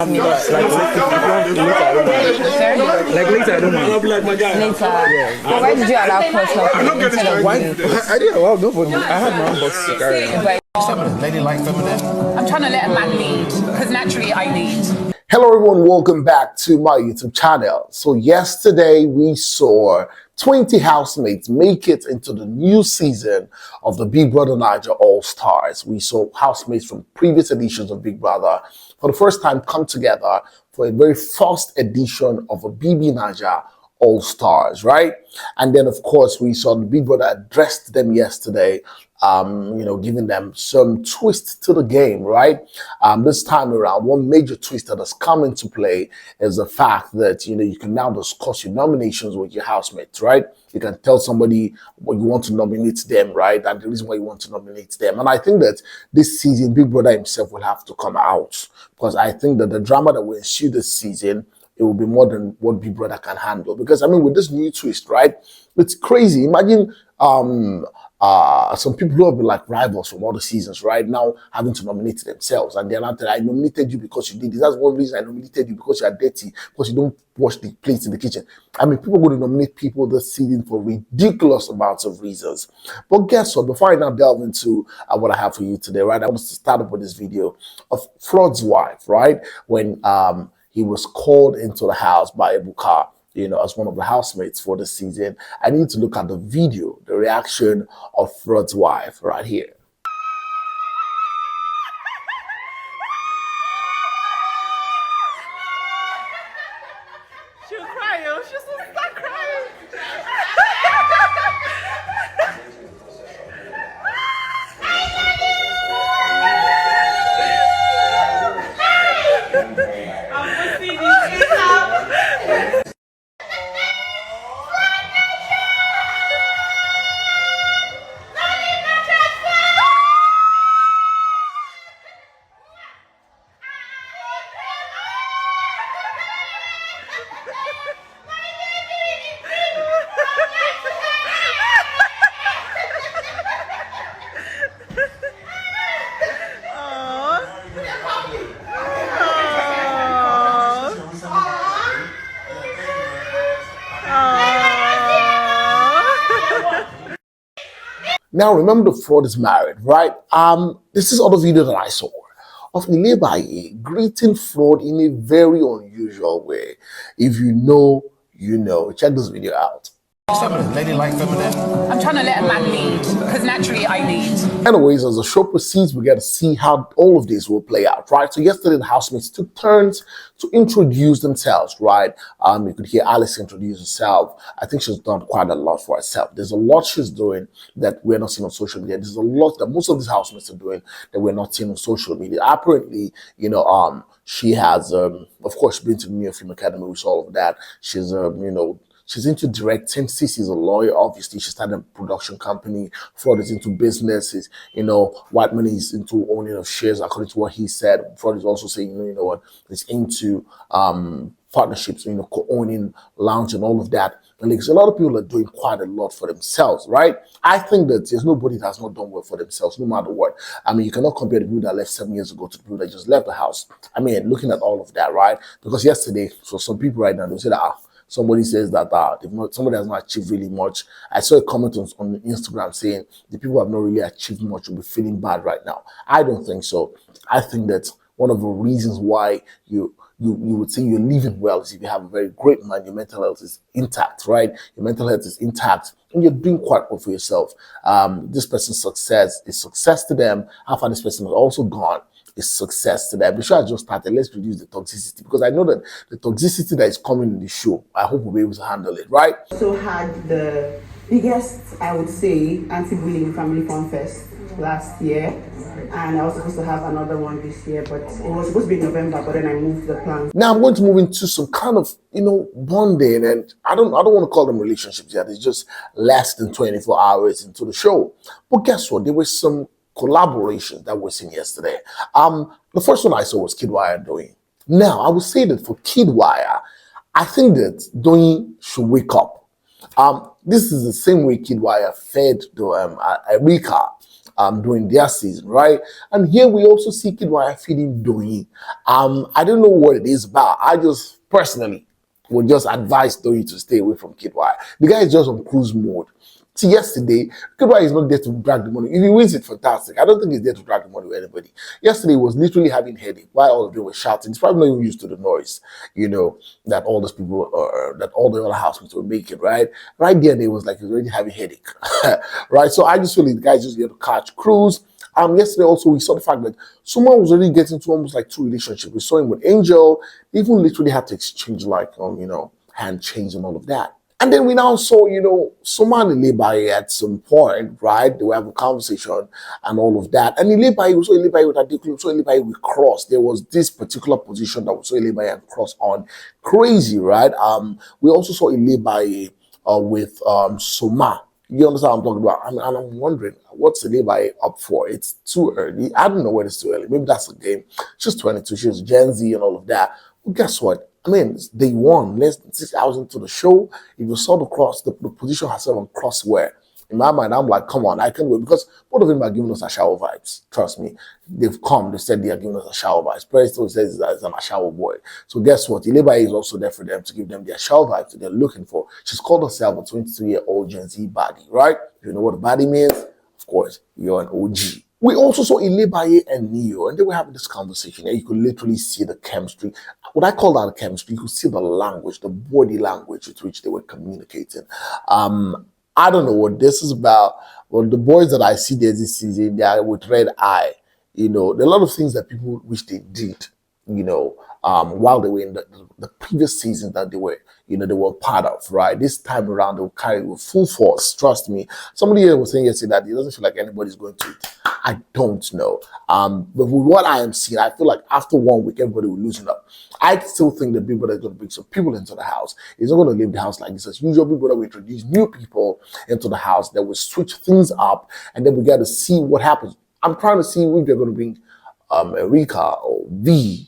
Later, I don't mind. I'll be like my guy. Later. Yeah. But why did you allow Cross instead of Why? you? I didn't. Well, nobody. I had my own box to carry. But Ladylike feminine. I'm trying to let a man lead, because naturally I lead. Hello everyone, welcome back to my YouTube channel. So yesterday we saw 20 housemates make it into the new season of the Bbnaija All Stars. We saw housemates from previous editions of Big Brother for the first time come together for a very first edition of a Bbnaija All Stars, right? And then of course we saw the Big Brother addressed them yesterday, giving them some twist to the game, right? This time around, one major twist that has come into play is the fact that, you can now discuss your nominations with your housemates, right? You can tell somebody what you want to nominate them, right? And the reason why you want to nominate them. And I think that this season, Big Brother himself will have to come out, because I think that the drama that will ensue this season, it will be more than what Big Brother can handle. Because, with this new twist, right? It's crazy. Imagine some people who have been like rivals from all the seasons, right, now having to nominate themselves, and they're not I nominated you because you did this. That's one reason I nominated you, because you are dirty, because you don't wash the plates in the kitchen. People are going to nominate people this season for ridiculous amounts of reasons. But guess what? Before I now delve into what I have for you today, right, I want to start up with this video of Frodd's wife, right, when he was called into the house by Ebuka, as one of the housemates for the season. I need to look at the video, the reaction of Frodd's wife right here. She'll cry, yo. She'll start crying. I'm gonna see these kids out. Now, remember, the Frodd is married, right? This is other video that I saw of Ilebaye greeting Frodd in a very unusual way. If you know, you know. Check this video out. Ladylike feminine. I'm trying to let a man lead, because naturally I lead. Anyways, as the show proceeds, we get to see how all of this will play out, right? So yesterday, the housemates took turns to introduce themselves, right? You could hear Alice introduce herself. I think she's done quite a lot for herself. There's a lot she's doing that we're not seeing on social media. There's a lot that most of these housemates are doing that we're not seeing on social media. Apparently, she has, of course, been to the New Film Academy with all of that. She's, she's into directing. Cece is a lawyer, obviously. She started a production company. Frodd is into businesses. Whiteman is into owning of shares, according to what he said. Frodd is also saying, he's into partnerships, co-owning, lounge and all of that. And there's a lot of people that are doing quite a lot for themselves, right? I think that there's nobody that has not done well for themselves, no matter what. You cannot compare the people that left 7 years ago to the people that just left the house. Looking at all of that, right? Because yesterday, so some people right now, they say that, somebody says that somebody has not achieved really much. I saw a comment on Instagram saying the people who have not really achieved much will be feeling bad right now. I don't think so. I think that one of the reasons why you would say you're living well is if you have a very great mind, your mental health is intact, right? Your mental health is intact and you're doing quite well for yourself. This person's success is success to them. How far this person has also gone is success to them. The show has just started. Let's reduce the toxicity, because I know that the toxicity that is coming in the show, I hope we'll be able to handle it, right? Also had the biggest, I would say, anti-bullying family fun fest last year, and I was supposed to have another one this year, but it was supposed to be in November, but then I moved the plan. Now I'm going to move into some kind of, bonding, and I don't want to call them relationships yet. It's just less than 24 hours into the show. But guess what? There were some collaborations that were seen yesterday. The first one I saw was Kidwire and Doyin. Now, I would say that for Kidwire, I think that Doyin should wake up. This is the same way Kidwire fed Erika during their season, right? And here we also see Kidwaya feeding Doyin. I don't know what it is about. I just personally would just advise Doyin to stay away from Kidwaya. The guy is just on cruise mode. See, yesterday, Kidwaya is not there to drag the money. If he wins it, fantastic. I don't think he's there to drag the money with anybody. Yesterday, he was literally having headache while all of them were shouting. He's probably not even used to the noise, that all those people, that all the other housemates were making, right? Right there, it was like he was already having headache, right? So I just feel like the guy's just there to catch cruise. Yesterday also, we saw the fact that Soma was already getting into almost like 2 relationships. We saw him with Angel. They even literally had to exchange handshakes and all of that. And then we now saw, Soma and Ilebaye at some point, right? They were having a conversation and all of that. And Ilebaye, we saw Ilebaye with Adekunle, we saw Ilebaye with Cross. There was this particular position that we saw Ilebaye and Cross on. Crazy, right? We also saw Ilebaye with Soma. You understand what I'm talking about? And I'm wondering, what's Ilebaye up for? It's too early. I don't know when it's too early. Maybe that's the game. She's 22. She's Gen Z and all of that. Well, guess what? I mean, it's day one, less than 6 hours into the show. If you saw the cross, the position herself on crosswear. In my mind, I'm like, come on, I can't wait. Because both of them are giving us a shower vibes. Trust me. They've come, they said they are giving us a shower vibes. Presto says he's a shower boy. So guess what? Ilebaye is also there for them to give them their shower vibes that they're looking for. She's called herself a 22-year-old Gen Z baddie, right? If you know what a baddie means, of course, you're an OG. We also saw Ilebaye and Neo, and they were having this conversation, and you could literally see the chemistry. What I call that chemistry, you could see the language, the body language with which they were communicating. I don't know what this is about. Well, the boys that I see there this season, they are with red eye. There are a lot of things that people wish they did, while they were in the previous season that they were part of, right? This time around, they will carry it with full force. Trust me. Somebody here was saying yesterday that it doesn't feel like anybody's going to it. I don't know. But with what I am seeing, I feel like after 1 week, everybody will loosen up. I still think that Big Brother is going to bring some people into the house. He's not going to leave the house like this. As usual, Big Brother will introduce new people into the house that will switch things up, and then we got to see what happens. I'm trying to see if they're going to bring Erika or V,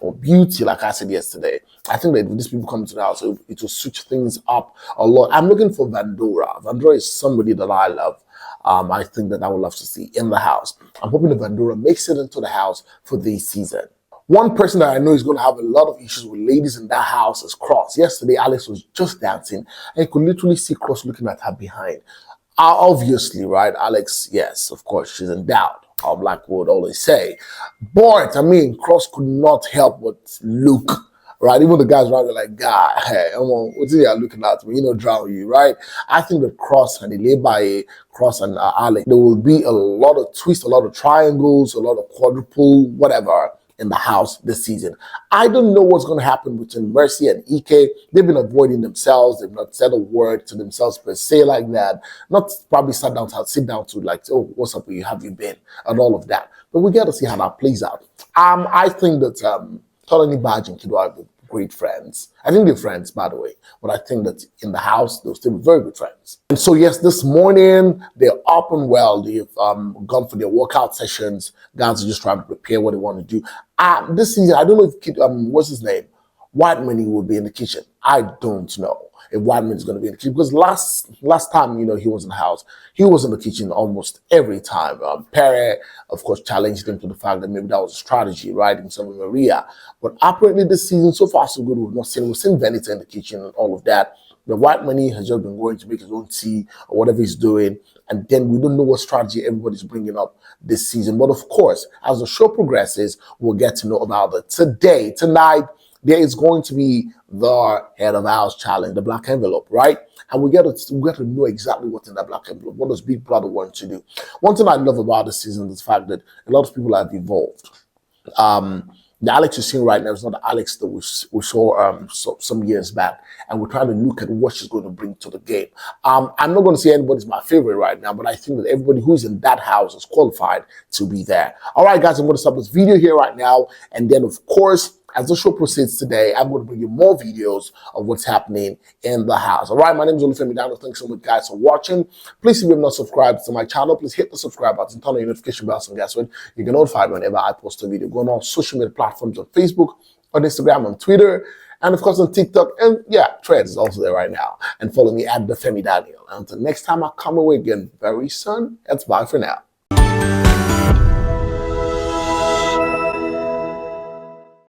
or Beauty, like I said yesterday. I think that when these people come to the house, it will switch things up a lot. I'm looking for Vandora. Vandora is somebody that I love. I think that I would love to see in the house. I'm hoping that Vandora makes it into the house for this season. One person that I know is going to have a lot of issues with ladies in that house is Cross. Yesterday, Alex was just dancing, and you could literally see Cross looking at her behind. Obviously, right, Alex, yes, of course, she's endowed. Our Black would always say. But, Cross could not help but look, right? Even the guys around were like, God, hey, what's it you're looking at me? Drown you, right? I think that Cross and Ilebaye, Cross and Alex, there will be a lot of twists, a lot of triangles, a lot of quadruple, whatever, in the house this season. I don't know what's going to happen between Mercy and Ike. They've been avoiding themselves. They've not said a word to themselves per se like that. Not probably sit down to like, oh, what's up with you? Have you been? And all of that. But we got to see how that plays out. I think that Tolani Badge and Kido are great friends. I think they're friends, by the way. But I think that in the house, they'll still be very good friends. And so, yes, this morning, they're up and well. They've gone for their workout sessions. Guys are just trying to prepare what they want to do. This season, I don't know if, what's his name? White Money will be in the kitchen. I don't know if White Money is going to be in the kitchen. Because last time, he was in the house, he was in the kitchen almost every time. Perry, of course, challenged him to the fact that maybe that was a strategy, right? Himself and Maria. But apparently this season, so far so good, we've seen Venita in the kitchen and all of that. The White Money has just been going to make his own tea or whatever he's doing. And then we don't know what strategy everybody's bringing up this season. But of course, as the show progresses, we'll get to know about it. Tonight, there is going to be the Head of House Challenge, the black envelope, right? And we got to know exactly what's in that black envelope. What does Big Brother want to do? One thing I love about this season is the fact that a lot of people have evolved. The Alex you're seeing right now is not the Alex that we saw some years back. And we're trying to look at what she's going to bring to the game. I'm not going to say anybody's my favorite right now, but I think that everybody who's in that house is qualified to be there. All right, guys, I'm going to stop this video here right now. And then, of course, as the show proceeds today, I'm going to bring you more videos of what's happening in the house. All right, my name is Olufemi. Thanks so much, guys, for watching. Please, if you have not subscribed to my channel, please hit the subscribe button, turn on your notification bell, and guess what? You can notify me whenever I post a video. Go on all social media platforms on Facebook, on Instagram, on Twitter, and of course on TikTok. And yeah, Threads is also there right now. And follow me at Bbnaija. Until next time, I'll come away again very soon. It's bye for now.